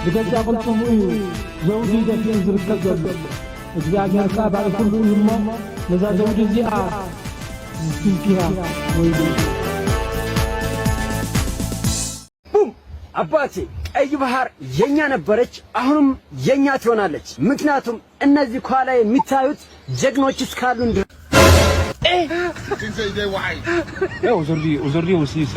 بجزء قلت مؤيو زوجي دفين زركب زلو እግዚአብሔር ቃል ሁሉ ይሞ ለዛ ዘውድ እዚያ ዝስኪያ ወይ ቡም አባቴ ቀይ ባህር የኛ ነበረች አሁንም የኛ ትሆናለች ምክንያቱም እነዚህ ኳላ የሚታዩት ጀግኖች እስካሉን وزردي وسيس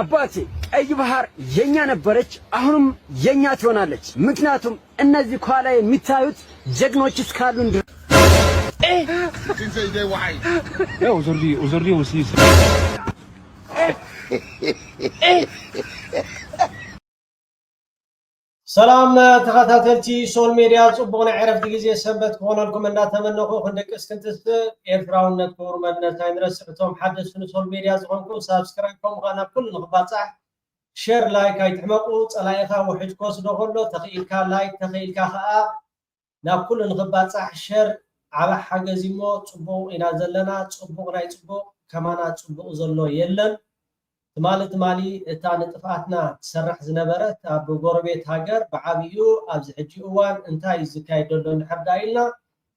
አባቴ ቀይ ባህር የኛ ነበረች አሁንም የኛ ትሆናለች ምክንያቱም እነዚህ ኳላ የሚታዩት ጀግኖች እስካሉን وزردي وسيس سلام تخاتاتلتي سول ميديا صبغنا عرفت جزء سبت كون لكم ان تمنقوا خندق اسكنتس ايرفراون نتكور مدنا تاينرس بتوم حدث سول ميديا زغنكم سبسكرايب كم غانا كل نخبات صح شير لايك يتحمقوا صلايخا وحج كوس دخلو تخيلكا لايك تخيلكا خا نا كل نخبات صح شير على حاجه زيمو صبو انا زلنا صبو راي صبو كمانا صبو زلو يلن تمالي اتا نطفاتنا تسرح زنبرت اب غوربيت هاجر بعابيو ابز حجي اوان انتاي زكايدلو نحدايلنا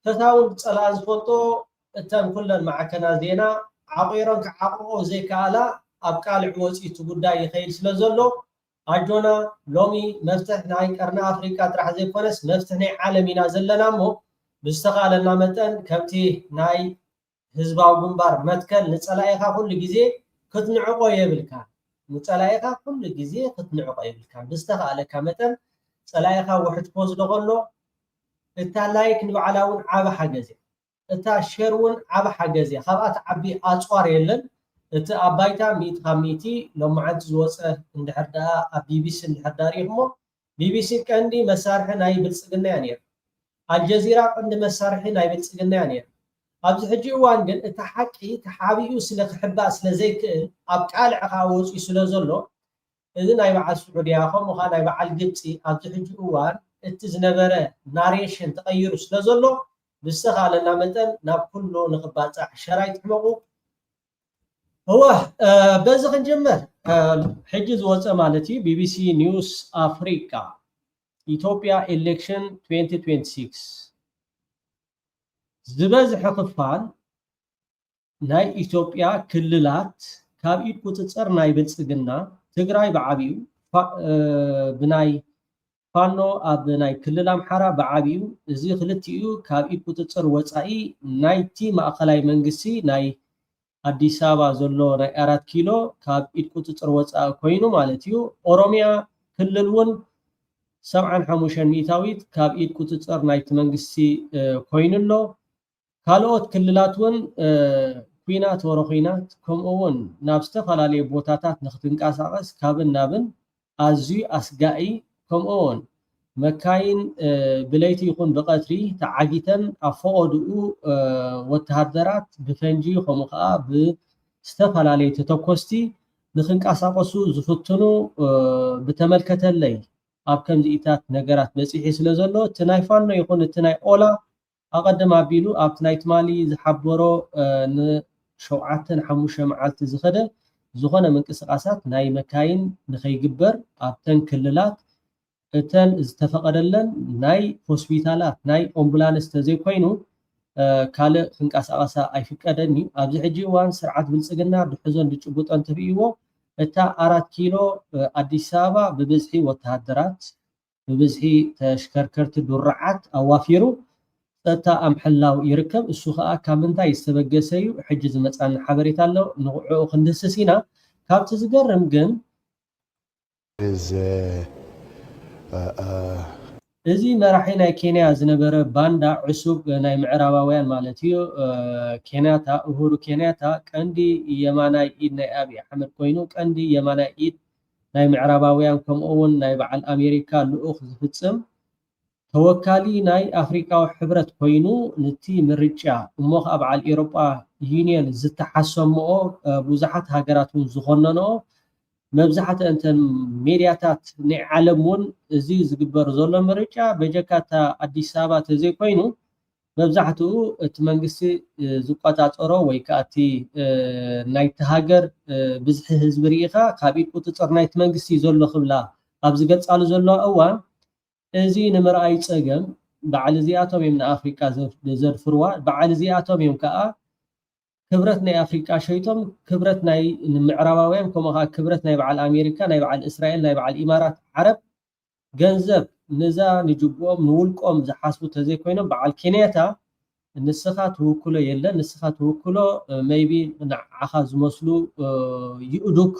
تتاون صلاه زفطو اتن كلن معكنا زينا عقيرن كعقو زي كالا اب قالع وصيتو غداي يخيل سلازلو اجونا لومي مفتح ناي قرنا افريكا طرح زي كونس مفتح ناي عالمينا زلنا مو بستقالنا متن كبتي ناي حزباو غنبار متكل نصلايخا كل غزي كتنعقو يبلكا مصلايخا كل غزي كتنعقو يبلكا بستخاله كمتن صلايخا وحد بوز دغلو اتا لايك نبعلاون عبا حجزي اتا شيرون عبا حجزي خبات عبي اصوار يلن اتا ابايتا 150 لو معد زوصه اندحدا بي بي سي اندحداريمو بي بي سي كاندي مسارح ناي بلصقنا يانير الجزيره عند مسارح ناي بلصقنا يانير ابز حجي وان جن اتا حقي تحابيو سلا تحبا سلا زيك اب قالع خاوصي سلا زلو اذن اي بعد سعوديا خو مخا اي بعد جبسي ابز حجي وان اتزنبره ناريشن تغير سلا زلو بستخالنا متن ناب كله نخباص شرايط حمقو هو بزخ نجمر حجز وصا مالتي بي بي سي نيوز افريكا ኢትዮጵያ ኢሌክሽን 2026 ዝበዝሕ ክፋል ናይ ኢትዮጵያ ክልላት ካብ ኢድ ቁጥጥር ናይ ብልጽግና ትግራይ በዓቢዩ ብናይ ፋኖ ኣብ ናይ ክልል ኣምሓራ በዓቢዩ እዚ ክልቲኡ ካብ ኢድ ቁጥጥር ወፃኢ ናይቲ ማእከላይ መንግስቲ ናይ አዲስ አበባ ዘሎ ናይ 4 ኪሎ ካብ ኢድ ቁጥጥር ወፃኢ ኮይኑ ማለት እዩ ኦሮሚያ ክልል ውን 75 ሚታዊት ካብ ኢድ ቁጥጥር ናይቲ መንግስቲ ኮይኑሎ ካልኦት ክልላት ውን ኩናት ወረኺናት ከምኡውን ናብ ዝተፈላለዩ ቦታታት ንኽትንቀሳቀስ ካብን ናብን ኣዝዩ ኣስጋኢ ከምኡውን መካይን ብለይቲ ይኹን ብቀትሪ ተዓጊተን ኣፈቀድኡ ወተሃደራት ብፈንጂ ከምኡ ከዓ ብዝተፈላለዩ ተተኮስቲ ንኽንቀሳቀሱ ዝፍትኑ ብተመልከተለይ ኣብ ከምዚኢታት ነገራት በፂሒ ስለ ዘሎ እቲ ናይ ፋኖ ይኹን እቲ ናይ ኦላ ኣቀደም ኣቢሉ ኣብቲ ናይ ትማሊ ዝሓበሮ ን7-5 መዓልቲ ዝኸደ ዝኾነ ምንቅስቃሳት ናይ መካይን ንኸይግበር ኣብተን ክልላት እተን ዝተፈቀደለን ናይ ሆስፒታላት ናይ ኣምቡላንስ ተዘይኮይኑ ካልእ ክንቀሳቀሳ ኣይፍቀደኒ ኣብዚ ሕጂ እዋን ስርዓት ብልጽግና ድሕዞን ድጭቡጦን ትርእይዎ እታ 4 ኪሎ አዲስ አበባ በብዝሒ ወተሃደራት በብዝሒ ተሽከርከርቲ ዱርዓት ኣዋፊሩ ጸጥታ ኣምሕላው ይርከብ እሱ ከዓ ካብ ምንታይ ዝተበገሰዩ ሕጂ ዝመጻን ሓበሬታ ኣሎ ንቑዑ ክንድስሲና ካብቲ ዝገርም ግን እዚ መራሒ ናይ ኬንያ ዝነበረ ባንዳ ዕሱብ ናይ ምዕራባውያን ማለት እዩ ኬንያታ ኡሁሩ ኬንያታ ቀንዲ የማናይ ኢድ ናይ አብይ አሕመድ ኮይኑ ቀንዲ የማናይ ኢድ ናይ ምዕራባውያን ከምኡውን ናይ በዓል አሜሪካ ልኡኽ ዝፍጽም ተወካሊ ናይ አፍሪካዊ ሕብረት ኮይኑ ነቲ ምርጫ እሞ ከዓ በዓል ኤሮጳ ዩኒየን ዝተሓሰምኦ ብዙሓት ሃገራት ውን ዝኾነነኦ መብዛሕት እንተን ሜድያታት ናይ ዓለም ውን እዚ ዝግበር ዘሎ ምርጫ በጀካታ አዲስ አበባ ተዘይኮይኑ መብዛሕትኡ እቲ መንግስቲ ዝቆፃፀሮ ወይ ከዓ እቲ ናይቲ ሃገር ብዝሒ ህዝቢ ርኢኻ ካብ ኢድ ቁፅፅር ናይቲ መንግስቲ ዘሎ ክብላ ኣብ ዝገፃሉ ዘሎ እዋን እዚ ንምርኣይ ፀገም በዓል እዚኣቶም እዮም ንኣፍሪካ ዘርፍርዋ በዓል እዚኣቶም እዮም ከዓ ክብረት ናይ ኣፍሪካ ሸይቶም ክብረት ናይ ምዕራባውያን ከምኡ ከዓ ክብረት ናይ በዓል ኣሜሪካ ናይ በዓል እስራኤል ናይ በዓል ኢማራት ዓረብ ገንዘብ ነዛ ንጅቦም ንውልቆም ዝሓስቡ ተዘይኮይኖም በዓል ኬንያታ ንስኻ ትውክሎ የለን ንስኻ ትውክሎ ሜይቢ ንዓኻ ዝመስሉ ይኡዱክ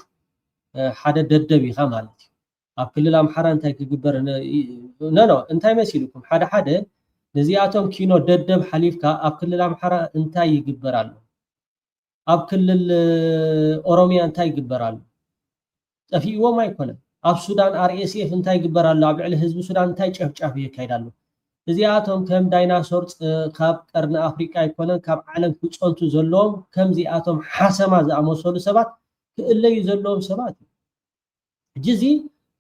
ሓደ ደደብ ኢኻ ማለት እዩ ኣብ ክልል ኣምሓራ እንታይ ክግበር ኖ እንታይ መሲልኩም ሓደ ሓደ ነዚኣቶም ኪኖ ደደብ ሓሊፍካ ኣብ ክልል ኣምሓራ እንታይ ይግበር ኣሎ ኣብ ክልል ኦሮሚያ እንታይ ይግበር ኣሎ ጠፊእዎም ኣይኮነን ኣብ ሱዳን አርኤስኤፍ እንታይ ይግበር ኣሎ ኣብ ልዕሊ ህዝቢ ሱዳን እንታይ ጨፍጫፍ ይካየድ ኣሎ እዚኣቶም ከም ዳይናሶር ካብ ቀርኒ ኣፍሪካ ይኮነን ካብ ዓለም ክፀንቱ ዘለዎም ከምዚኣቶም ሓሰማ ዝኣመሰሉ ሰባት ክእለዩ ዘለዎም ሰባት ሕጂ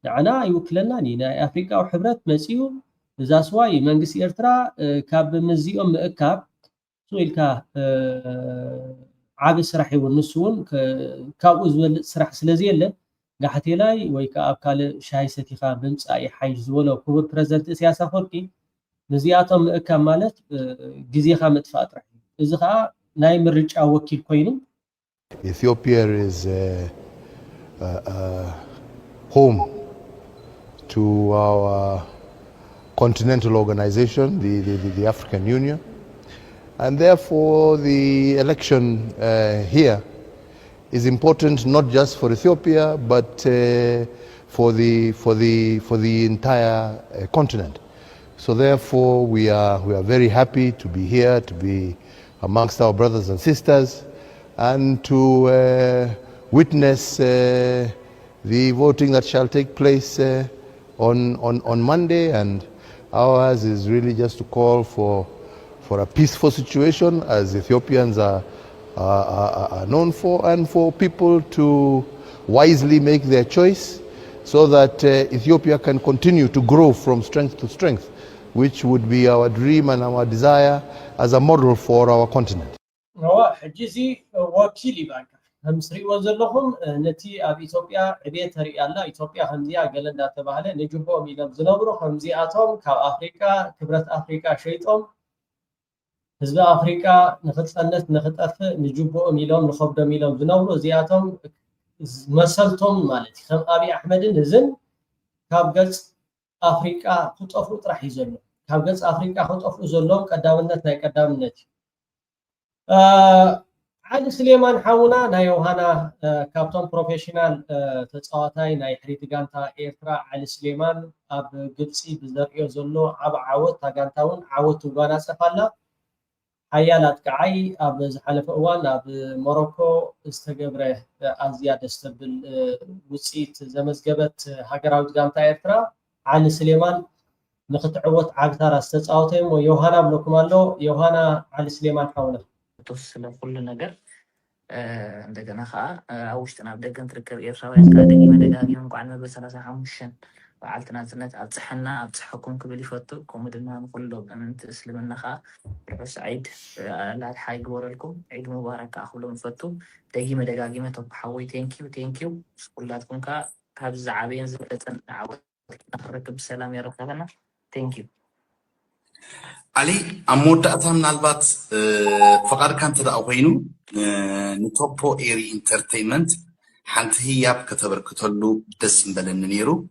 ንዓና ይውክለናኒ ናይ ኣፍሪካዊ ሕብረት መፂኡ እዛ ስዋይ መንግስቲ ኤርትራ ካብ ምዚኦም ምእካብ ኢልካ ዓብ ስራሕ ይውን ንሱ እውን ካብኡ ዝበልፅ ስራሕ ስለዘየለ ጋሕቴላይ ወይ ከዓ ኣብ ካልእ ሻሂ ሰቲኻ ብምፃእ ይሓይሽ ዝበሎ ክቡር ፕረዚደንት ኢሳያስ ኣፈወርቂ ነዚኣቶም ምእካብ ማለት ግዜኻ ምጥፋእ ጥራሕ እዚ ከዓ ናይ ምርጫ ወኪል ኮይኑ Ethiopia is home to our continental organization, the African Union, and therefore the election here is important not just for Ethiopia but for the entire continent. So therefore we are very happy to be here, to be amongst our brothers and sisters, and to witness the voting that shall take place on Monday. And ours is really just to call for a peaceful situation, as Ethiopians are known for, and for people to wisely make their choice so that Ethiopia can continue to grow from strength to strength, which would be our dream and our desire as a model for our continent. ሕጂዚ ወኪል ይባካ ከምስሪዎ ዘለኹም ነቲ ኣብ ኢትዮጵያ ዕቤት ርኢ ኣላ ኢትዮጵያ ከምዚኣ ገለ እንዳተባሃለ ንጅቦም ኢሎም ዝነብሩ ከምዚኣቶም ካብ ኣፍሪካ ክብረት ኣፍሪካ ሸይጦም ህዝቢ ኣፍሪካ ንኽፀነት ንኽጠፍእ ንጅቦኦም ኢሎም ንኸብዶም ኢሎም ዝነብሩ እዚኣቶም መሰልቶም ማለት እዩ ከም ኣብይ ኣሕመድን እዝን ካብ ገፅ ኣፍሪካ ክጠፍኡ ጥራሕ እዩ ዘሎ ካብ ገፅ ኣፍሪካ ክጠፍኡ ዘለዎም ቀዳምነት ናይ ቀዳምነት እዩ ዓሊ ስሌማን ሓውና ናይ ዮሃና ካብቶም ፕሮፌሽናል ተፃዋታይ ናይ ሕሪት ጋንታ ኤርትራ ዓሊ ስሌማን ኣብ ግብፂ ብዘርእዮ ዘሎ ዓብ ዓወት ታጋንታ እውን ዓወት ትጓናፀፍ ኣላ ሓያላት ከዓይ ኣብ ዝሓለፈ እዋን ኣብ ሞሮኮ ዝተገብረ ኣዝያ ደስ ትብል ውፅኢት ዘመዝገበት ሃገራዊት ጋንታ ኤርትራ ዓሊ ስሌማን ንኽትዕወት ዓግታራ ዝተፃወተ እሞ ዮሃና ብለኩም ኣሎ ዮሃና ዓሊ ስሌማን ሓውና ተወሰነ ኩሉ ነገር እንደገና ከዓ ኣብ ውሽጥና ኣብ ደገን ትርከብ ኤርትራውያን ከዓ ደጊመ ደጋጊሞም እንኳን መበል 35 በዓልቲ ናጽነት ኣብፅሐና ኣብፅሐኩም ክብል ይፈቱ ከምኡ ድማ ንኩሎም ኣመንቲ እስልምና ከዓ ርሑስ ዒድ ላድሓይ ግበረልኩም ዒድ ሙባረክ ከዓ ክብሎም ይፈቱ ደጊመ ደጋጊመ ቶም ሓወይ ቴንኪዩ ኩላትኩም ከዓ ካብ ዝዓበየን ዝበለፀን ዓወት ንክንረክብ ብሰላም የረከበና ቴንኪዩ علي أمودة ምናልባት فقدك أنت ده أوهينو نتوبو إيري إنترتينمنت حنت هي كتبركتلو دسم بلن نيرو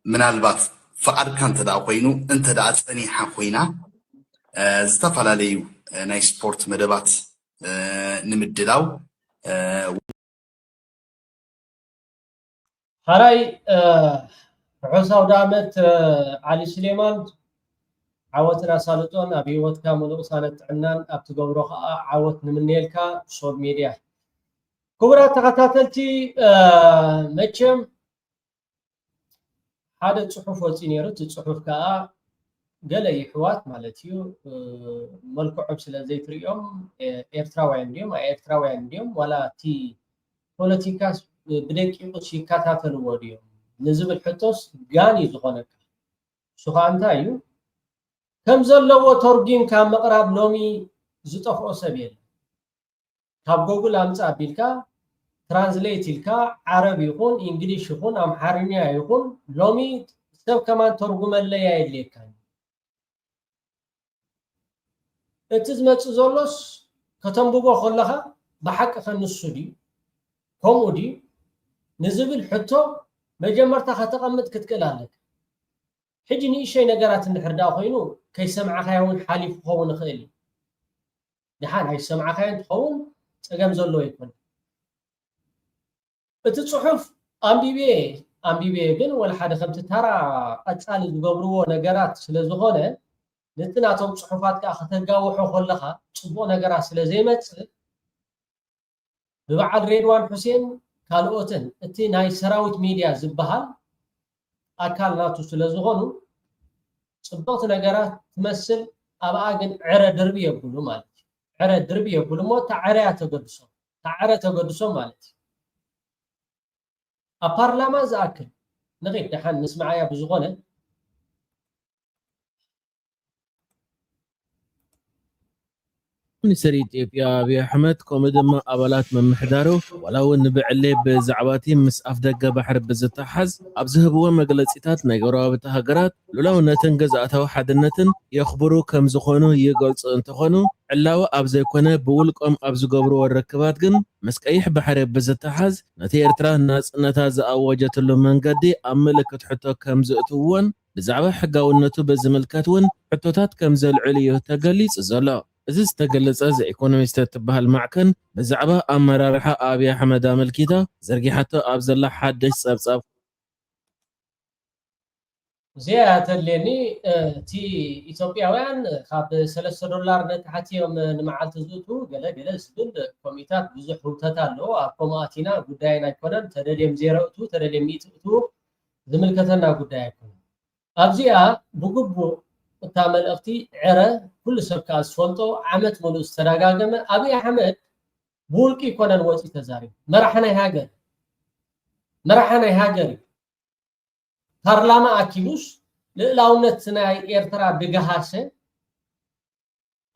ምናልባት فقدك أنت ده أوهينو أنت ده أتني حقوينا زتفعل عليه ناي سبورت مدبات نمدلاو هراي عوساو دامت علي سليمان عوتنا سالطون ابي وتكا منقصانه عنان ابتغبرو عوت نمنيلكا سول ميديا كبرى تخاتلتي مچم هذا صحف وصينيرو تصحف كا قالي حوات مالتيو ملكو سلا زي تريوم ايرتراوያን ديوم ولا تي ፖለቲካስ بدقيقه ሲካታተሉ ወዲዮም نزبل حتوس غاني زخونك سوخا انت ايو كم زلوا ترجم كان مقرب لومي زطفو سبيل كاب جوجل أمسا بيلكا ترانزليت الكا عربي يكون إنجليش يكون أم حرينيا يكون لومي سب كمان ترجم اللي يلي كان اتزمت زولوس كتنبوغو خلها بحق خنسودي كومودي نزبل حتو مجمرتا خطقمت كتكلالك حجني شي نغرات نحردا خوينو كي سمع خايون حالف خون خيلي دحان هاي سمع خاين تخون صقم زلو يكون بتصحف امبيبي ግን ወላ ሓደ ከምቲ ተራ ቀጻሊ ዝገብርዎ ነገራት ስለ ዝኾነ ነትናቶም ጽሑፋት ካ ከተጋውሖ ከለኻ ጽቡቕ ነገራት ስለ ዘይመጽእ ብበዓል ሬድዋን ሁሴን ካልኦትን እቲ ናይ ሰራዊት ሚዲያ ዝበሃል አካል ናቱ ስለ ዝኾኑ ጽቡቕ ነገራት ትመስል ኣብኣ ግን ዕረ ድርቢ የብሉ ማለት ዕረ ድርቢ የብሉ ሞ ተዓረያ ተገድሶ ማለት አፓርላማ ዝኣክል ንኺድ ደሓን ንስማዓያ ብዝኾነ ሚኒስትር ኢትዮጵያ አብይ አሕመድ ከምኡድማ ኣባላት መምሕዳሩ ወላውን ንብዕሌ ብዛዕባቲ ምስ ኣፍ ደገ ባሕሪ ብዝተሓዝ ኣብ ዝህብዎ መግለፂታት ናይ ጎረባብቲ ሃገራት ሉላውነትን ገዛእታዊ ሓድነትን የኽብሩ ከም ዝኾኑ ይገልጹ እንትኾኑ ዕላዊ ኣብ ዘይኮነ ብውልቆም ኣብ ዝገብርዎ ርክባት ግን ምስ ቀይሕ ባሕሪ ብዝተሓዝ ነቲ ኤርትራ ናጽነታ ዝኣወጀትሉ መንገዲ ኣብ ምልክት ሕቶ ከም ዝእትውዎን ብዛዕባ ሕጋውነቱ ብዝምልከት እውን ሕቶታት ከም ዘልዕል እዩ ተገሊጹ ዘሎ እዚ ዝተገለጸ ዘኢኮኖሚስት ትበሃል ማዕከን ብዛዕባ ኣመራርሓ ኣብይ ኣሕመድ ኣመልኪታ ዘርጊሓቶ ኣብ ዘላ ሓድሽ ጸብጻብ زياتلني تي ኢትዮጵያውያን ካብ $3 ነታሕቲዮም ንመዓልቲ ዝእቱ ገለ ዝብል ኮሚታት ብዙሕ ህውተት ኣለዎ ኣብ ኮማቲና ጉዳይና ኣይኮነን ተደልዮም ዜሮእቱ ተደልዮም ይእቱ ዝምልከተና ጉዳይ ኣይኮነን ኣብዚኣ ብግቡእ እታ መልእኽቲ ዕረ ኩሉ ሰብ ከዓ ዝፈልጦ ዓመት ሙሉእ ዝተደጋገመ ኣብይ ኣሕመድ ብውልቂ ይኮነን ወፂ ተዛሪቡ መራሒ ናይ ሃገር ፓርላማ አኪቡስ ልዕላውነት ናይ ኤርትራ ብገሃሰ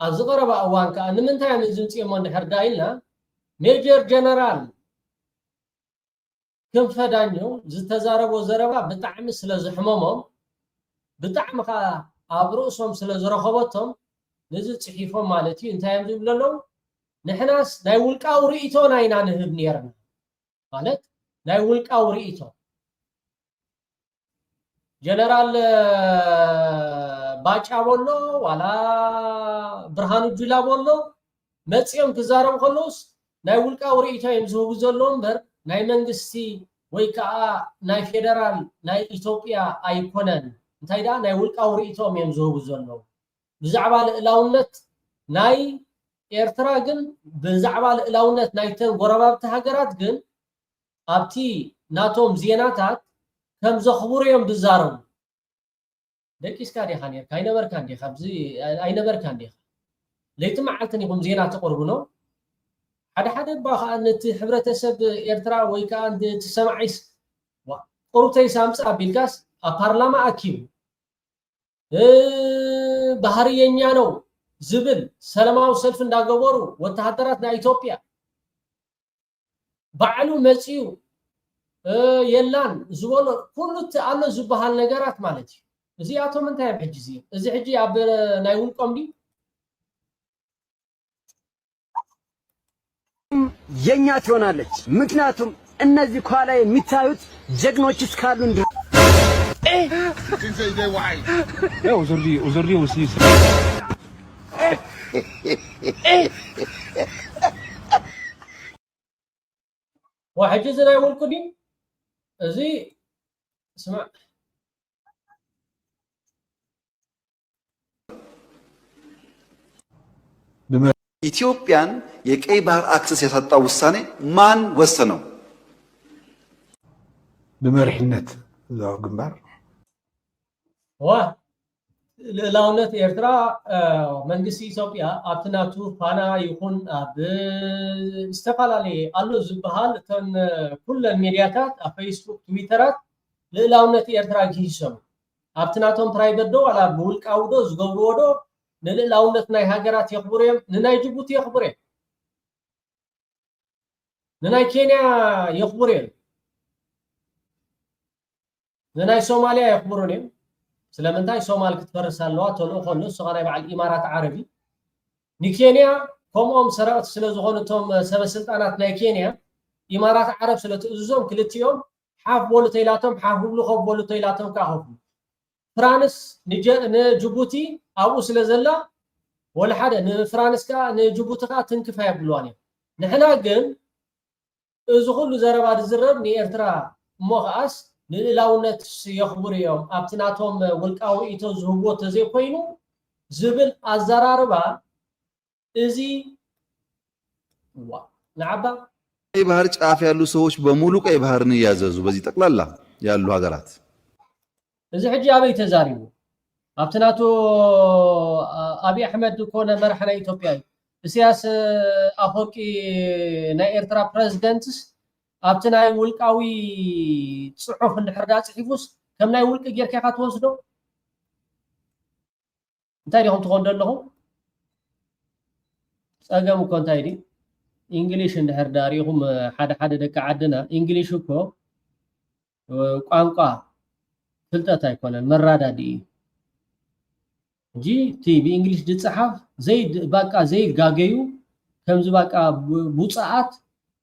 ኣብ ዝቐረበ እዋን ከዓ ንምንታይ ምዝምፅሞ እንድሕር ኢልና ሜጀር ጀነራል ክንፈ ዳኞ ዝተዛረቦ ዘረባ ብጣዕሚ ስለ ዝሕመሞም ብጣዕሚ ከዓ ኣብ ርእሶም ስለ ዝረኸበቶም ነዚ ፅሒፎም ማለት እዩ እንታይ እዮም ዝብሉ ኣለዉ ንሕናስ ናይ ውልቃዊ ርእይቶ ናይና ንህብ ነርና ማለት ናይ ውልቃዊ ርእይቶ ጀነራል ባጫ ቦሎ ዋላ ብርሃኑ ጁላ ቦሎ መጽኦም ክዛረቡ ከለውስ ናይ ውልቃዊ ርእይቶ እዮም ዝህቡ ዘለዉ እምበር ናይ መንግስቲ ወይ ከዓ ናይ ፌደራል ናይ ኢትዮጵያ ኣይኮነን እንታይ ዳ ናይ ውልቃዊ ርእይቶም እዮም ዝህቡ ዘለዉ ብዛዕባ ልዕላውነት ናይ ኤርትራ ግን ብዛዕባ ልዕላውነት ናይተን ጎረባብቲ ሃገራት ግን ኣብቲ ናቶም ዜናታት كم زخبوريهم بزارم دقيس كادي خانير كاي نبر كان دي خبزي اي نبر كان دي ليتم عالتني هم زينات تقربنو حدا باخ ان حبرتسب ايرترا وي كان تسمعيس قرطي سامس ابيلغاس ابارلاما اكيو بحريኛ ነው ዝብል ሰላማዊ ሰልፍ እንዳገበሩ ወታደራት ናይ ኢትዮጵያ ባዕሉ መጽዩ የላን ዝቦሎ ኩሉት አለ ዝባሃል ነገራት ማለት እዩ እዚያቶም እንታይ ሕጂ እዚ ሕጂ ኣብ ናይ ውልቆም ዲ የኛ ትሆናለች ምክንያቱም እነዚህ ኳላ የሚታዩት ጀግኖች እስካሉ وزري وسيس واحد زي لا يقول كدي زي اسمع ኢትዮጵያን የቀይ ባህር አክሰስ ያሳጣው ውሳኔ ማን ወሰነው? بمرحነት እዛው ግንባር ልዕላውነት ኤርትራ መንግስቲ ኢትዮጵያ ኣብትናቱ ፋና ይኹን ኣብ ዝተፈላለዩ ኣሎ ዝበሃል እተን ኩለን ሚድያታት ኣብ ፌስቡክ ትዊተራት ልዕላውነት ኤርትራ ጊሰም ኣብትናቶም ፕራይቬት ዶ ዋላ ብውልቃው ዶ ዝገብርዎ ዶ ንልዕላውነት ናይ ሃገራት የኽብሩ እዮም ንናይ ጅቡቲ የኽብሩ እዮም ንናይ ኬንያ የኽብሩ እዮም ንናይ ሶማሊያ የኽብሩን እዮም ስለምንታይ ሶማል ክትፈርስ ኣለዋ ተልኦ ኮኑ ንስኻ ናይ በዓል ኢማራት ዓረቢ ንኬንያ ከምኦም ሰራዊት ስለ ዝኾኑ እቶም ሰበስልጣናት ናይ ኬንያ ኢማራት ዓረብ ስለ ትእዝዞም ክልቲኦም ሓፍ ቦሉ ተይላቶም ሓፍ ብሉ ከቦሉ ተይላቶም ካኸፉ ፍራንስ ንጅቡቲ ኣብኡ ስለ ዘላ ወላ ሓደ ንፍራንስ ካ ንጅቡቲ ካ ትንክፋ የብልዋን እዮም ንሕና ግን እዚ ኩሉ ዘረባ ዝዝረብ ንኤርትራ እሞ ከኣስ ንልዕላውነት የኽብሩ እዮም ኣብቲ ናቶም ውልቃዊ ርእይቶ ዝህብዎ ተዘይኮይኑ ዝብል ኣዘራርባ እዚ ንዓባ ቀይ ባህር ጫፍ ያሉ ሰዎች በሙሉ ቀይ ባህርን እያዘዙ በዚህ ጠቅላላ ያሉ ሀገራት እዚ ሕጂ ኣበይ ተዛሪቡ ኣብቲ ናቱ አብይ አሕመድ ኮነ መራሒ ናይ ኢትዮጵያ ኢሳያስ ኣፈወርቂ ናይ ኤርትራ ፕሬዝደንትስ ኣብቲ ናይ ውልቃዊ ጽሑፍ እንድሕር ዳ ጽሒፉስ ከም ናይ ውልቂ ጌርካ ኢኻ ትወስዶ እንታይ ዲኹም ትኾን ዘለኹም ፀገም እኮ እንታይ ዲ እንግሊሽ እንድሕር ዳሪኹም ሓደ ሓደ ደቂ ዓድና እንግሊሽ እኮ ቋንቋ ፍልጠት ኣይኮነን መራዳዲ እንጂ እቲ ብእንግሊሽ ዝፅሓፍ ዘይድ ባቃ ዘይጋገዩ ከምዚ ባቃ ቡፃኣት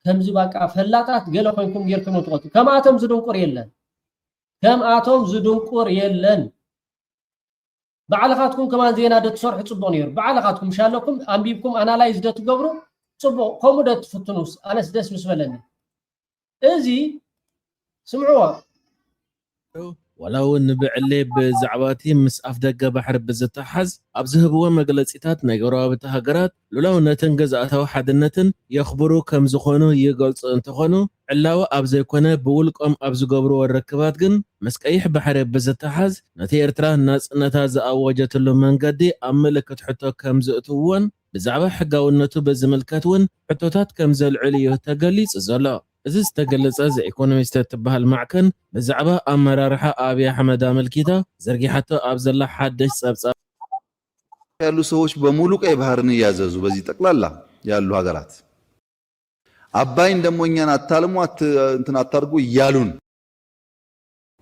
ከምዚ ባቃ ፈላጣት ገለ ኮይንኩም ጌርኩም ትቆጡ ከምኣቶም ዝድንቁር የለን ባዕልኻትኩም ከማን ዜና ደትሰርሑ ጽቡቕ ነይሩ ባዕልኻትኩም ሻለኩም ኣንቢብኩም ኣናላይዝ ደትገብሩ ጽቡቕ ከምኡ ደትፍትኑስ ኣነስ ደስ ምስ በለኒ እዚ ስምዕዎ ወላው ንብዕሌ ብዛዕባቲ ምስ ኣፍ ደገ ባሕሪ ብዝተሓዝ ኣብ ዝህብዎ መግለፂታት ናይ ጎረባብቲ ሃገራት ልዕላውነትን ገዛእታዊ ሓድነትን የኽብሩ ከም ዝኾኑ ይገልጹ እንትኾኑ ዕላዊ ኣብ ዘይኮነ ብውልቆም ኣብ ዝገብርዎ ርክባት ግን ምስ ቀይሕ ባሕሪ ብዝተሓዝ ነቲ ኤርትራ ናጽነታ ዝኣወጀትሉ መንገዲ ኣብ ምልክት ሕቶ ከም ዝእትውዎን ብዛዕባ ሕጋውነቱ ብዝምልከት እውን ሕቶታት ከም ዘልዕል እዩ ተገሊጹ ዘሎ እዚ ዝተገለጸ ዘኢኮኖሚስት ትበሃል ማዕከን ብዛዕባ ኣመራርሓ አብይ አሕመድ አመልኪታ ዘርጊሓቶ ኣብ ዘላ ሓድሽ ጸብጻብ ያሉ ሰዎች በሙሉ ቀይ ባህርን እያዘዙ በዚህ ጠቅላላ ያሉ ሀገራት አባይን ደሞ እኛን አታልሙ እንትን አታርጉ እያሉን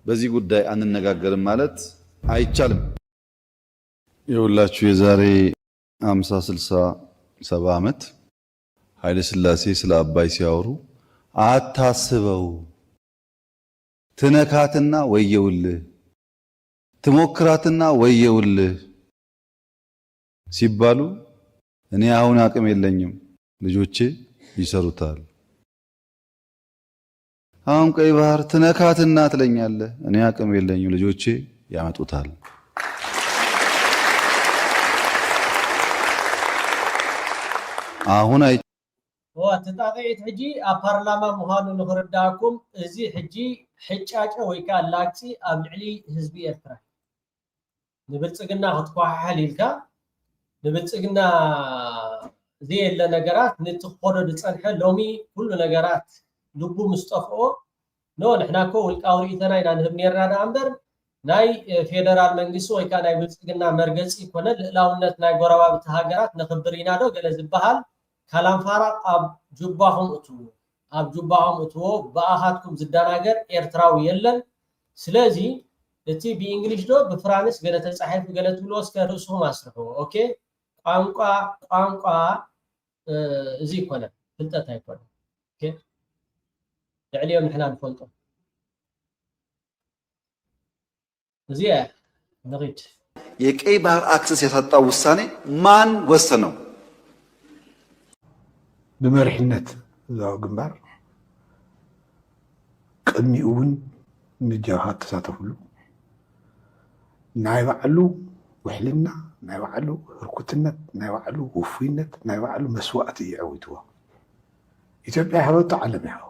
በዚህ ጉዳይ አንነጋገርም ማለት አይቻልም። የሁላችሁ የዛሬ 50 60 70 ዓመት ኃይለ ሥላሴ ስለ አባይ ሲያወሩ አታስበው ትነካትና ወየውልህ ትሞክራትና ወየውልህ ሲባሉ እኔ አሁን አቅም የለኝም ልጆቼ ይሰሩታል። አሁን ቀይ ባህር ትነካትና ትለኛለህ እኔ አቅም የለኝም ልጆቼ ያመጡታል። አሁን ተጣጣይት ሕጂ ኣብ ፓርላማ ምዃኑ ንኽርዳእኩም እዚ ሕጂ ሕጫጨ ወይ ከዓ ላግፂ ኣብ ልዕሊ ህዝቢ ኤርትራ ንብልፅግና ክትኳሓል ኢልካ ንብልፅግና ዘየለ ነገራት ንትኾዶ ዝፀንሐ ሎሚ ኩሉ ነገራት ልቡ ምስ ጠፍኦ ኖ ንሕና እኮ ውልቃዊ ርእይተና ኢና ንህብ ነርና ዳ እምበር ናይ ፌደራል መንግስቲ ወይ ከዓ ናይ ብልፅግና መርገፂ ኮነ ልዕላውነት ናይ ጎረባብቲ ሃገራት ንኽብር ኢና ዶ ገለ ዝበሃል ካላም ፋራቅ ኣብ ጁባኹም እትዎ በኣኻትኩም ዝደናገር ኤርትራዊ የለን ስለዚ እቲ ብእንግሊሽ ዶ ብፍራንስ ገለ ተጻሒፉ ገለ ትብሎ እስከ ርእስኹም ኣስርሕዎ ኦኬ ቋንቋ እዚ ይኮነ ፍልጠት ኣይኮነ ኦኬ ልዕልዮም ንሕና ንፈልጦ እዚ ንሪድ የቀይ ባህር አክሰስ ያሳጣው ውሳኔ ማን ወሰነው? بمرحنة ذو جنبار قدمي أون نجاهات تساتفلو نايوعلو وحلنا نايوعلو ركوتنا نايوعلو وفينت نايوعلو مسوأتي يعودوا إثيوبيا هبطوا على مهو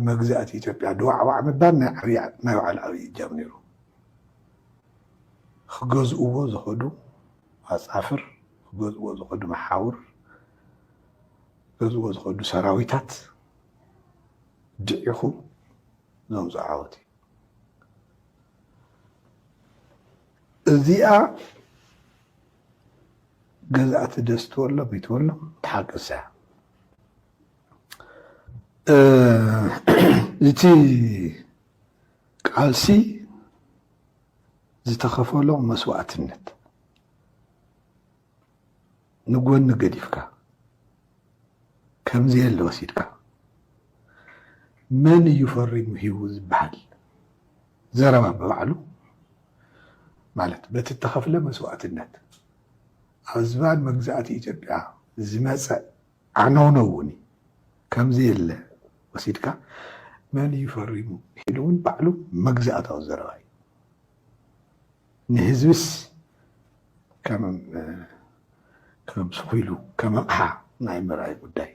مجزأة إثيوبيا دواء وعم بالنا نايوعلو أوي جامنيرو خجوز أوه زخدو أسافر جزء زخدو محاور جزء زخدو سراويتات دعيخو نوم زعاوتي እዚኣ ገዛእቲ ደስ ትበሎ ቢትበሎ ተሓቅሳ እቲ ቃልሲ ዝተኸፈሎ መስዋዕትነት ንጎኒ ገዲፍካ ከምዚ የለ ወሲድካ መን እዩ ፈሪሙ ሂቡ ዝበሃል ዘረባ በባዕሉ ማለት በቲ ተኸፍለ መስዋዕትነት ኣብ ዝባን መግዛእቲ ኢትዮጵያ ዝመፀ ዓነውነውኒ ከምዚ የለ ወሲድካ መን እዩ ፈሪሙ ኢሉ እውን ባዕሉ መግዛእታዊ ዘረባ እዩ ንህዝብስ ከም ስኹኢሉ ከም ኣቕሓ ናይ ምርኣይ ጉዳይ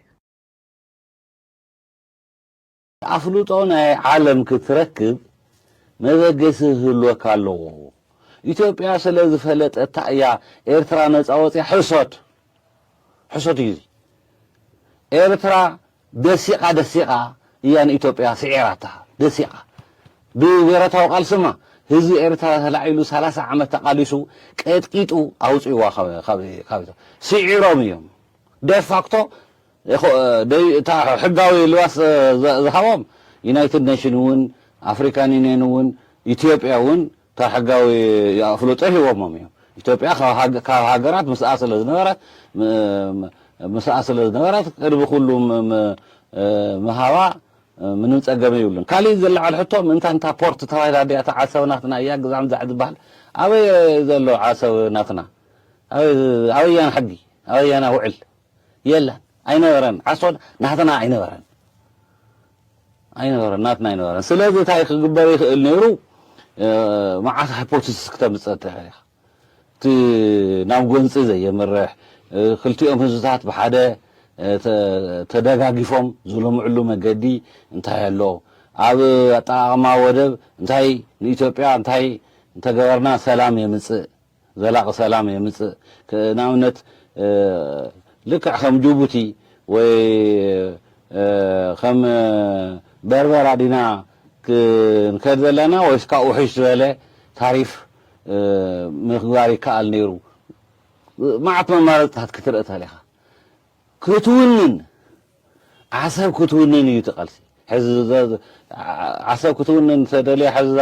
ኣፍሉጦ ናይ ዓለም ክትረክብ መበገሲ ህልወካ ኣለዎ ኢትዮጵያ ስለ ዝፈለጠታ እያ ኤርትራ ነፃ ወፂኣ ሕሶት እዩ ኤርትራ ደሲቓ እያ ንኢትዮጵያ ስዒራታ ደሲቓ ብብሔረታዊ ቃልስማ ህዝቢ ኤርትራ ተላዒሉ 30 ዓመት ተቃሊሱ ቀጥቂጡ ኣውፅይዋ ካብ ስዒሮም እዮም ደፋክቶ ሕጋዊ ልባስ ዝሃቦም ዩናይትድ ኔሽን እውን ኣፍሪካን ዩኒየን እውን ኢትዮጵያ እውን ሕጋዊ ኣፍሉጦ ሂቦሞም እዮም ኢትዮጵያ ካብ ሃገራት ምስኣ ስለ ዝነበረት ቅድሚ ኩሉ ምሃባ ምንም ፀገም ይብሉን ካሊእ ዝለዓል ሕቶ ምንታይ እንታ ፖርት ተባሂላ ድያ ዓሰብ ናትና እያ ግዛዕ ምዛዕ ዝበሃል ኣበይ ዘሎ ዓሰብ ናትና ኣበያና ሕጊ ኣበያና ውዕል የለን ኣይነበረን ዓሰብ ናትና ኣይነበረን ናትና ኣይነበረን ስለዚ እንታይ ክግበር ይኽእል ነይሩ መዓት ሃይፖቴሲስ ክተምፅእ ትኽእል ኢኻ እቲ ናብ ጎንፂ ዘየምርሕ ክልቲኦም ህዝብታት ብሓደ ተደጋጊፎም ዝለምዕሉ መገዲ እንታይ ኣሎ ኣብ ኣጠቃቅማ ወደብ እንታይ ንኢትዮጵያ እንታይ እንተገበርና ሰላም የምፅእ ዘላቂ ሰላም የምፅእ ንኣብነት ልክዕ ከም ጅቡቲ ወይ ከም በርበራ ዲና ክንከድ ዘለና ወይስ ካብኡ ውሕሽ ዝበለ ታሪፍ ምግባር ይከኣል ነይሩ ማዓት መማረፅታት ክትርኢ ትኽእል ኢኻ ክትውንን ዓሰብ ክትውንን እዩ ትቐልሲ ሕዚ ዓሰብ ክትውንን ተደልያ ሕዛ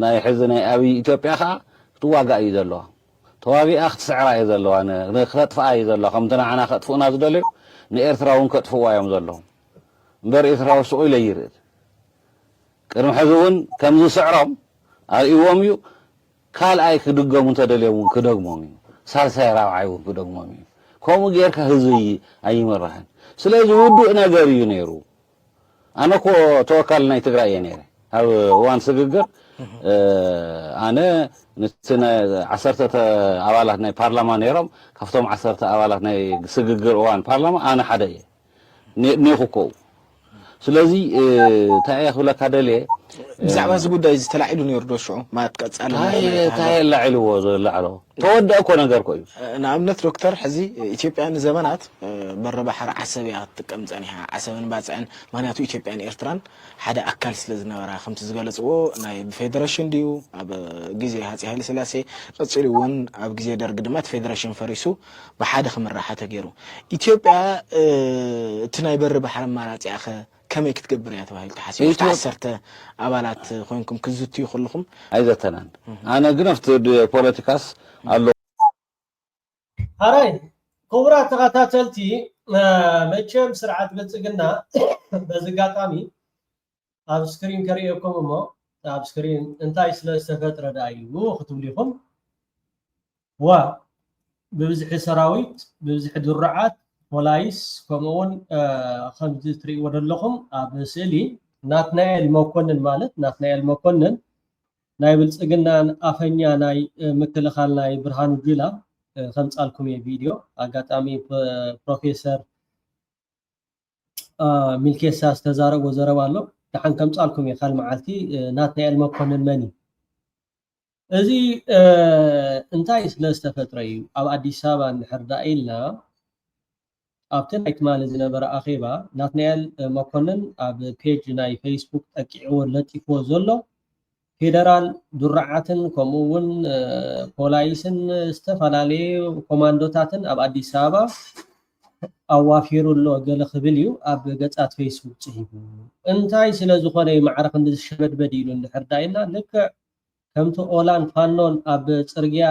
ናይ ሕዚ ናይ ኣብይ ኢትዮጵያ ከዓ ክትዋጋእ እዩ ዘለዋ ተዋጊኣ ክትስዕራ እዩ ዘለዋ ክተጥፍኣ እዩ ዘለዋ ከምቲ ንዓና ከጥፍኡና ዝደልዩ ንኤርትራ እውን ከጥፍዋ እዮም ዘለዎም እምበር ኤርትራ ወስቑ ኢለ ይርእ ቅድሚ ሕዚ እውን ከም ዝስዕሮም ኣርእዎም እዩ ካልኣይ ክድገሙ እንተደልዮም እውን ክደግሞም እዩ ሳልሳይ ራብዓይ እውን ክደግሞም እዩ ከምኡ ጌርካ ህዝቢ ኣይመራሕን ስለዚ ውዱእ ነገር እዩ ነይሩ ኣነ እኮ ተወካል ናይ ትግራይ እየ ነይረ ኣብ እዋን ስግግር ኣነ ነቲ 10 ኣባላት ናይ ፓርላማ ነይሮም ካብቶም 10 ኣባላት ናይ ስግግር እዋን ፓርላማ ኣነ ሓደ እየ ኔኹ ከኡ ስለዚ እንታይ ክብለካ ደልየ ብዛዕባ እዚ ጉዳይ ዝተላዒሉ ነይሩ ዶ ሽዑ ማለት ቀጻሊ እንታይ ላዒልዎ ዘላዕሎ ተወድአ እኮ ነገር ኮ እዩ ንኣብነት ዶክተር ሕዚ ኢትዮጵያ ንዘመናት በረ ባሕሪ ዓሰብ እያ ክትጥቀም ፀኒሓ ዓሰብን ባፅዕን ምክንያቱ ኢትዮጵያን ኤርትራን ሓደ ኣካል ስለ ዝነበራ ከምቲ ዝገለፅዎ ናይ ብፌደሬሽን ድዩ ኣብ ግዜ ሃፀይ ሃይለ ስላሴ ቀፂሉ እውን ኣብ ግዜ ደርጊ ድማ እቲ ፌደሬሽን ፈሪሱ ብሓደ ክምራሓ ተገይሩ ኢትዮጵያ እቲ ናይ በሪ ባሕሪ ኣማራፂኣ ኸ كمي كتقبر يا توهاي تحسين تعسرت أبالات خوينكم كزوتي خلكم أيضا تنان أنا قنفت بوليتيكاس الله هاي كورات تغاتاتلتي ماتشم سرعة بتسقنا بزقاتامي أب سكرين كريكم ما أب سكرين انتاي سلسفت رداي وختم لكم و بوزح سراويت بوزح درعات ولايس كمون خمس تري ودلهم بسالي ناتنايل مكونن مالت ناتنايل مكونن نايبل سجنا أفنيا ناي مثل خال ناي برهان جيلا خمس ألكم فيديو أقاتامي بروفيسور ملكيسا استزارة وزارة والو تحن خمس ألكم خال معلتي ناتنايل مكونن ماني أزي انتاي سلسة فترة أو أدي سابا نحردا إلا أبتن إكمال زنبرة أخيبا ناتنيل مكونن أب بيج ناي فيسبوك أكيعور لطيفو زولو ፌደራል ዱርዓትን ከምኡውን ፖላይስን ዝተፈላለዩ ኮማንዶታትን ኣብ ኣዲስ ኣበባ ኣዋፊሩሎ ገለ ክብል እዩ ኣብ ገጻት ፌስቡክ ጽሒፉ እንታይ ስለ ዝኾነ ማዕረ ክንዲ ዝሸበድበድ ኢሉ እንድሕር ዳይና ልክዕ ከምቲ ኦላን ፋኖን ኣብ ጽርግያ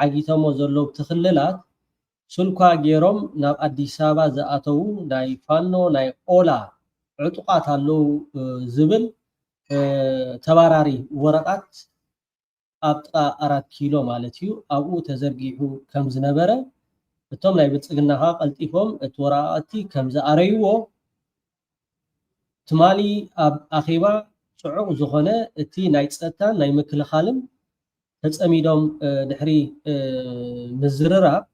ዓጊቶሞ ዘለዉ ትኽልላት ስልኳ ገይሮም ናብ ኣዲስ ኣበባ ዝኣተው ናይ ፋኖ ናይ ኦላ ዕጡቃት ኣለዉ ዝብል ተባራሪ ወረቐት ኣብ ጥቃ 4 ኪሎ ማለት እዩ ኣብኡ ተዘርጊሑ ከም ዝነበረ እቶም ናይ ብልጽግናኻ ቀልጢፎም እቲ ወረቐቲ ከም ዝኣረይዎ ትማሊ ኣብ ኣኼባ ጽዑቕ ዝኾነ እቲ ናይ ጸጥታን ናይ ምክልኻልን ተጸሚዶም ድሕሪ ምዝርራብ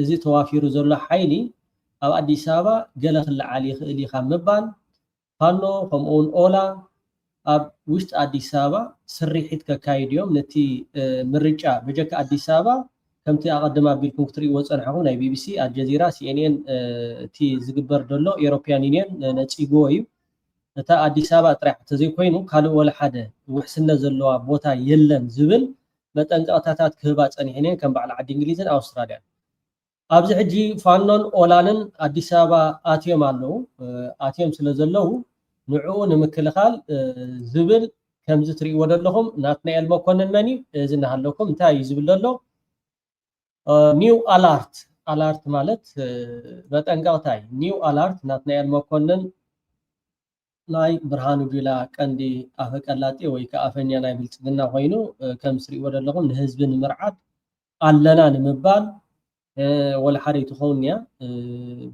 እዚ ተዋፊሩ ዘሎ ሓይሊ ኣብ ኣዲስ ኣበባ ገለ ክለዓል ይኽእል ኢኻ ምባል ፋኖ ከምኡውን ኦላ ኣብ ውሽጢ ኣዲስ ኣበባ ስሪሒት ከካይድ እዮም ነቲ ምርጫ በጀካ ኣዲስ ኣበባ ከምቲ ኣቐድማ ኣቢልኩም ክትሪእዎ ፀንሐኹም ናይ ቢቢሲ ኣልጀዚራ ሲኤንኤን እቲ ዝግበር ዘሎ ኤሮፕያን ዩኒየን ነፂግዎ እዩ እታ ኣዲስ ኣበባ ጥራሕ ተዘይኮይኑ ካልእ ወላ ሓደ ውሕስነት ዘለዋ ቦታ የለን ዝብል መጠንቀቕታታት ክህባ ፀኒሐን እየን ከም በዓል ዓዲ እንግሊዝን ኣውስትራልያን ኣብዚ ሕጂ ፋኖን ኦላንን ኣዲስ ኣበባ ኣትዮም ኣለዉ ኣትዮም ስለ ዘለዉ ንዕኡ ንምክልኻል ዝብል ከምዚ ትሪእዎ ዘለኹም ናትናኤል መኮንን መን እዩ እዚ እናሃለኩም እንታይ እዩ ዝብል ዘሎ ኒው ኣላርት ኣላርት ማለት መጠንቀቕታ እዩ ኒው ኣላርት ናትናኤል መኮንን ናይ ብርሃኑ ጁላ ቀንዲ ኣፈቀላጤ ወይ ከዓ ኣፈኛ ናይ ብልጽግና ኮይኑ ከም ትሪእዎ ዘለኹም ንህዝቢ ንምርዓት ኣለና ንምባል ወላ ሓደ ይትኸውን እያ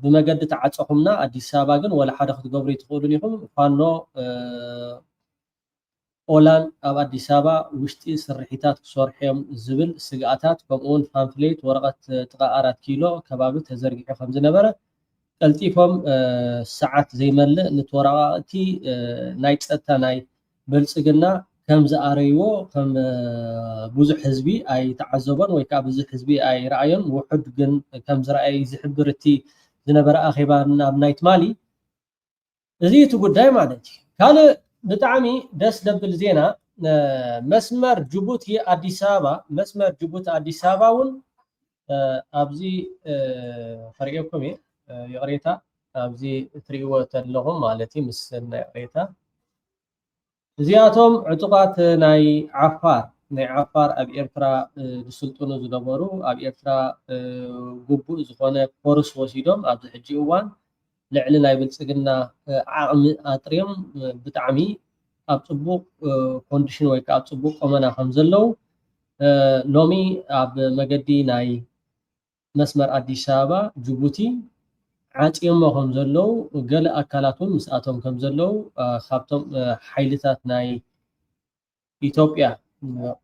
ብመገዲ ተዓፀኹምና ኣዲስ ኣበባ ግን ወላ ሓደ ክትገብሩ ይትኽእሉን ኢኹም ፋኖ ኦላን ኣብ ኣዲስ ኣበባ ውሽጢ ስርሒታት ክሰርሖም ዝብል ስግኣታት ከምኡውን ፓምፍሌት ወረቐት ጥቃ 4 ኪሎ ከባቢ ተዘርጊሑ ከም ዝነበረ ቀልጢፎም ሰዓት ዘይመልእ ንትወረቓቕቲ ናይ ፀጥታ ናይ ብልጽግና ከም ዝኣረይዎ ከም ብዙሕ ህዝቢ ኣይተዓዘቦን ወይ ከዓ ብዙሕ ህዝቢ ኣይረኣዮን ውሕድ ግን ከም ዝረኣይ ዝሕብር እቲ ዝነበረ ኣኼባ ኣብ ናይ ትማሊ እዚ እቲ ጉዳይ ማለት እዩ ካልእ ብጣዕሚ ደስ ደብል ዜና መስመር ጅቡቲ ኣዲስ ኣበባ መስመር ጅቡቲ ኣዲስ ኣበባ እውን ኣብዚ ፈሪኤኩም እየ የቕሬታ ኣብዚ እትሪእዎ ዘለኹም ማለት እዩ ምስ ናይ ቅሬታ እዚኣቶም ዕጡቃት ናይ ዓፋር ኣብ ኤርትራ ዝስልጥኑ ዝነበሩ ኣብ ኤርትራ ግቡእ ዝኾነ ኮርስ ወሲዶም ኣብዚ ሕጂ እዋን ልዕሊ ናይ ብልጽግና ዓቕሚ ኣጥርዮም ብጣዕሚ ኣብ ፅቡቅ ኮንዲሽን ወይ ከዓ ኣብ ፅቡቅ ቆመና ከም ዘለው ሎሚ ኣብ መገዲ ናይ መስመር ኣዲስ ኣበባ ጅቡቲ ዓፂሞ ከም ዘለው ገለ ኣካላት እውን ምስኣቶም ከም ዘለው ካብቶም ሓይልታት ናይ ኢትዮጵያ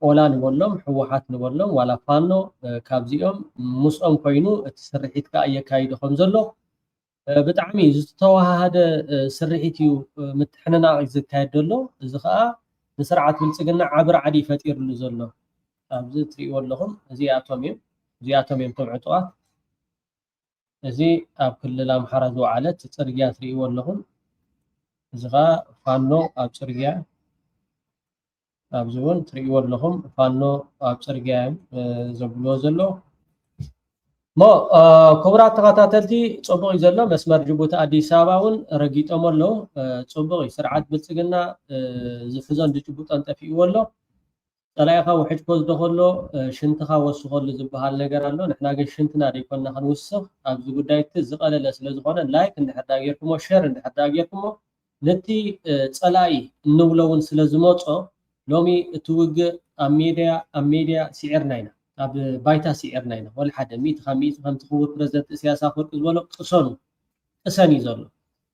ኦላ ንበሎም ሕወሓት ንበሎም ዋላ ፋኖ ካብዚኦም ምስኦም ኮይኑ እቲ ስርሒት ከዓ እየካይዱ ከም ዘሎ ብጣዕሚ ዝተዋሃደ ስርሒት እዩ ምትሕንናቕ ዝካየድ ዘሎ እዚ ከዓ ንስርዓት ብልጽግና ዓቢ ራዕዲ ፈጢሩሉ ዘሎ ኣብዚ እትሪእዎ ኣለኹም እዚኣቶም እዮም ቶም ዕጡቃት እዚ ኣብ ክልል ኣምሓራ ዝወዓለት ፅርግያ ትሪእዎ ኣለኹም እዚ ከዓ ፋኖ ኣብ ፅርግያ ኣብዚ እውን ትሪእዎ ኣለኹም ፋኖ ኣብ ፅርግያ ዘብልዎ ዘሎ ሞ ክቡራት ተኸታተልቲ ፅቡቅ እዩ ዘሎ መስመር ጅቡቲ ኣዲስ ኣበባ እውን ረጊጦም ኣለዉ ፅቡቅ እዩ ስርዓት ብልጽግና ዝሕዞን ዝጭቡጦን ጠፊእዎ ኣሎ ጠላይኻ ውሕጅ ክወስዶ ከሎ ሽንትኻ ወስኸሉ ዝበሃል ነገር ኣሎ ንሕና ግን ሽንትና ደይኮንና ክንውስኽ ኣብዚ ጉዳይ እቲ ዝቐለለ ስለ ዝኾነ ላይክ እንድሕር ዳ ጌርኩሞ ሸር እንድሕር ዳ ጌርኩሞ ነቲ ፀላኢ እንብሎ እውን ስለ ዝመፆ ሎሚ እቲ ውግእ ኣብ ሜድያ ሲዒርና ኢና ኣብ ባይታ ሲዒርና ኢና ወላ ሓደ ሚእቲ ካብ ሚእቲ ከምቲ ክቡር ፕረዚደንት ኢሳያስ ኣፈወርቂ ዝበሎ ቅሰን እዩ ዘሎ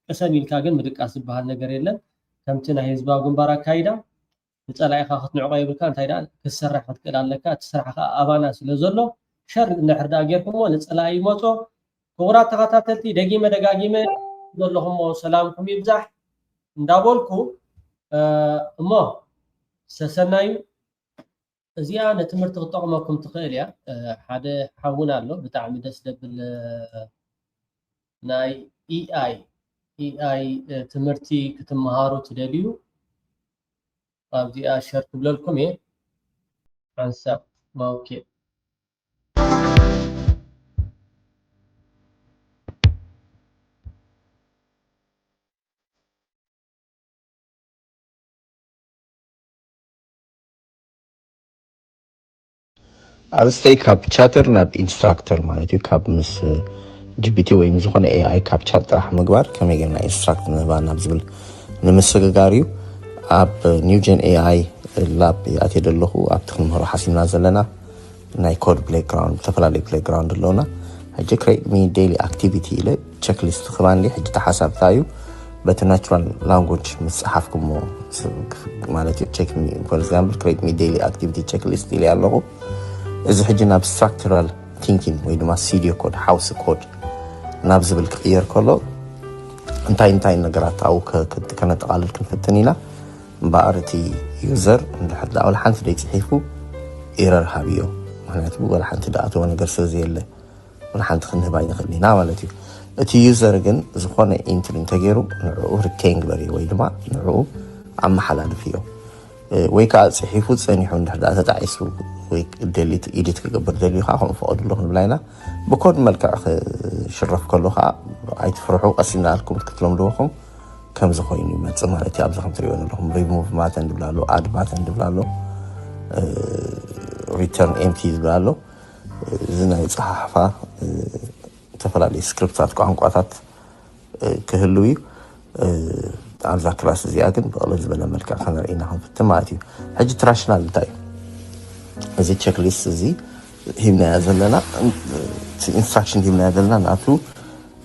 ቅሰን ኢልካ ግን ምድቃስ ዝበሃል ነገር የለን ከምቲ ናይ ህዝባዊ ግንባር ኣካይዳ ንፀላኢኻ ክትንዕቆ የብልካ እንታይ ደኣ ክስራሕ ክትክእል ኣለካ እቲ ስራሕካ ኣባና ስለ ዘሎ ሸር እንድሕር ዳ ጌርኩሞ ንፀላኢ ይመፆ ክቡራት ተኸታተልቲ ደጊመ ደጋጊመ ዘለኹሞ ሰላምኩም ይብዛሕ እንዳበልኩ እሞ ዝተሰናዩ እዚኣ ንትምህርቲ ክጠቕመኩም ትኽእል እያ ሓደ ሓውን ኣሎ ብጣዕሚ ደስ ደብል ናይ ኢአይ ትምህርቲ ክትመሃሩ ትደልዩ أبدي أشير قبلكم إيه عنساب موكي أرستي كاب شاتر ناب إنستراكتور مالتي كاب مس جبتي وين زخون AI كاب شاتر حمقبار كم يجينا إنستراكتور نبغى نبزبل نمسك جاريو أب نيوجن AI لاب يأتي دلله أب تخدم هرو حسين نازلنا ناي كود بلاي جراوند تفلالي بلاي جراوند لونا هجي كريت مي ديلي أكتيفيتي إلى تشيك ليست خبان لي هجي تحسب تايو بتناتشرال لانجوج مسحفكم مالتي تشيك مي فور إكزامبل كريت مي ديلي أكتيفيتي تشيك ليست إلى اللغو إذا حجي ناب structural thinking ويدو ما سيديو كود house كود نابز بالكير كله انتاي نقرات أو كانت قالل كنفتنينا بقرتي يوزر لحد أول حانت دي تحيفو إيرر هابيو معناته بقول حانت دقاتو وانا قرسو زي اللي وانا حانت خلنه باين خلني نعملتي اتي يوزر جن زخوانا انترين تغيرو نعوه ركينج بري ويدو ما نعوه عم حلال فيو ويكا صحيفو تسانيحون لحد تعيسو ويك ديليت إيديت كقبر ديلي خاهم فقد لهم بلاينا بكون ملكع شرف كلها عيد فرحوا قسمنا لكم كتلهم لوهم كم زخويني ما تسمعتي أبزخم تريون لهم ريموف ما تندبلالو آد ما تندبلالو return empty دبلالو زنا يتصحفا تفلالي سكريبتات قوانقواتات كهلوي عرضا كلاس زيادة بقول زبنا ملكع خلنا رأيناهم في التماتي حاجة تراشنال تايم زي تشيك ليست زي هنا زلنا instruction هنا زلنا ناتو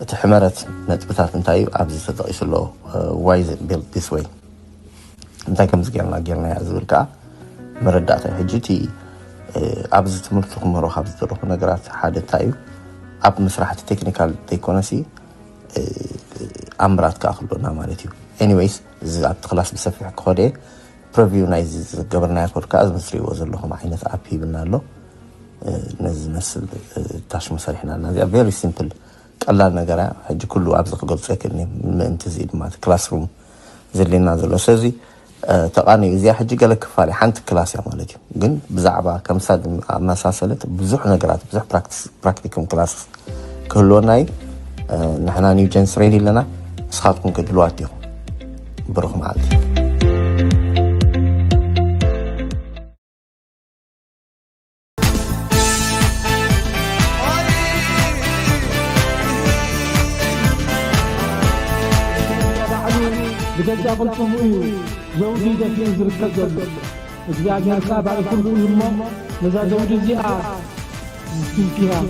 تحمرت نتبتات نتايو أبزي تدقيس له why is it built this way نتاي كم زجرنا يا زولكا مرداتي حجتي أبزي تملككم مروح أبزي تروح نقرات حادة تايو أب مسرحة تكنيكال تيكونسي أمرات كأخلونا مالتيو anyways زي أب تخلص بسفح كودي preview نايز قبرنا كودكاز مصري وزر لهم عينة أبي بنالو نز مثل تاش مصريحنا نازي very simple قلال نقرأ حجي كله أبزق قلت ساكني من تزيد مات كلاس روم زي اللي نازل وسازي تقاني زي حجي قال كفالي حانت كلاس يا مالتي قل بزعبا كم ساد مساسلت بزح نقرات بزح براكتيكوم كلاس كله ناي نحنا نيو جنس ريدي لنا أصحابكم كدلواتيهم برغم عادي بجد قلتم إيه زوجي ده في إنزل الكذب إذا جاء كابع كل يوم نزل زوجي زيادة فيها